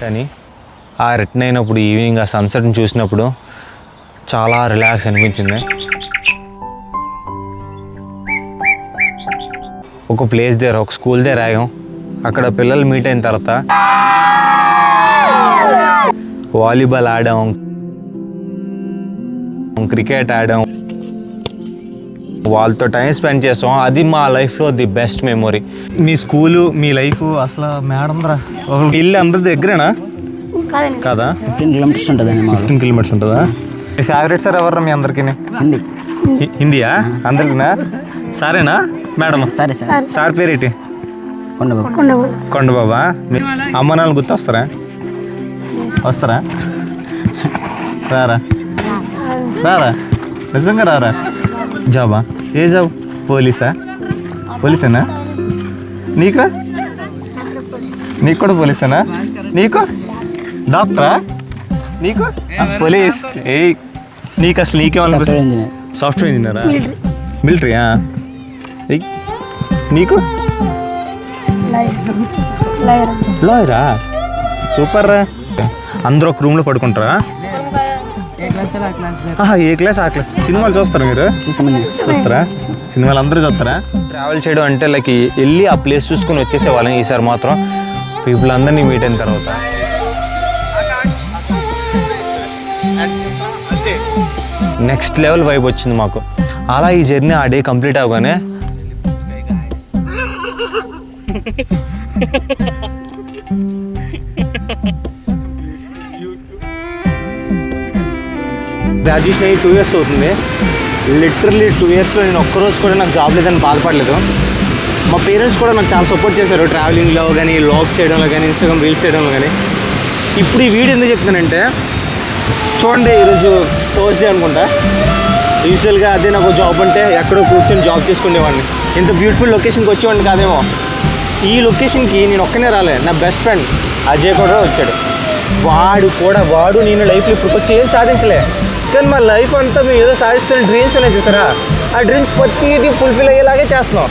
కానీ ఆ రిటర్న్ అయినప్పుడు ఈవినింగ్ ఆ సన్సెట్ని చూసినప్పుడు చాలా రిలాక్స్ అనిపించింది. ఒక ప్లేస్ దగ్గర ఒక స్కూల్ దగ్గర ఆగాం. అక్కడ పిల్లలు మీట్ అయిన తర్వాత వాలీబాల్ ఆడాం, క్రికెట్ ఆడాం, వాళ్ళతో టైం స్పెండ్ చేసాం. అది మా లైఫ్లో the best memory. Me school me life అసలు మేడం రా ఇల్లు అందరి దగ్గరేనా కదా? 15 కిలోమీటర్స్ ఉంటుంది. 15 కిలోమీటర్స్ ఉంటుందా? మీ ఫేవరెట్ సార్ ఎవరు మీ అందరికీ? హిందీయా అందరికినా? సారేనా మేడం? సరే సార్. సార్ పేరేంటి? కొండబాబా. అమ్మ నాన్న గుర్తొస్తారా? వస్తారా? రారా రారా నిజంగా రారా? జాబా? ఏ జాబ్? పోలీసేనా? నీకు కూడా పోలీసేనా? నీకు డాక్టరా? నీకు పోలీస్? ఏ నీకు అసలు నీకేమనిపిస్తుంది? సాఫ్ట్వేర్ ఇంజనీరా? మిలిటరీయా? నీకు లాయరా? సూపర్ రా. అందరూ ఒక రూమ్లో పడుకుంటారా? ఏ క్లాస్ ఆ క్లాస్. సినిమాలు చూస్తారా మీరు? చూస్తారా? సినిమాలు అందరూ చూస్తారా? ట్రావెల్ చేయడం అంటే లైక్ వెళ్ళి ఆ ప్లేస్ చూసుకొని వచ్చేసేవాళ్ళం. ఈసారి మాత్రం పీపుల్ అందరినీ మీట్ అయిన తర్వాత నెక్స్ట్ లెవెల్ వైబ్ వచ్చింది మాకు. అలా ఈ జర్నీ ఆ డే కంప్లీట్ అవగానే గ్రాడ్యుయేషన్ అయ్యి 2 years అవుతుంది. లిటరల్లీ 2 yearsలో నేను ఒక్కరోజు కూడా నాకు జాబ్ లేదని బాధపడలేదు. మా పేరెంట్స్ కూడా నాకు చాలా సపోర్ట్ చేశారు ట్రావెలింగ్లో కానీ, వ్లాగ్స్ చేయడంలో కానీ, ఇన్స్టాగ్రామ్ రీల్స్ చేయడంలో కానీ. ఇప్పుడు ఈ వీడియో ఎందుకు చెప్తానంటే చూడండి, ఈరోజు థర్స్డే అనుకుంటా. యూజువల్గా అదే నాకు జాబ్ అంటే ఎక్కడో కూర్చొని జాబ్ చేసుకునేవాడిని. ఇంత బ్యూటిఫుల్ లొకేషన్కి వచ్చేవాడిని కాదేమో. ఈ లొకేషన్కి నేను ఒక్కనే రాలే, నా బెస్ట్ ఫ్రెండ్ అజయ్ కూడా వచ్చాడు. వాడు నేను లైఫ్లో ఇప్పుడు వచ్చి ఏం సాధించలే, కానీ మా లైఫ్ అంతా మేము ఏదో సాధిస్తున్న డ్రీమ్స్ ఉన్నాయి చూసారా, ఆ డ్రీమ్స్ ప్రతిదీ ఫుల్ఫిల్ అయ్యేలాగే చేస్తున్నాం.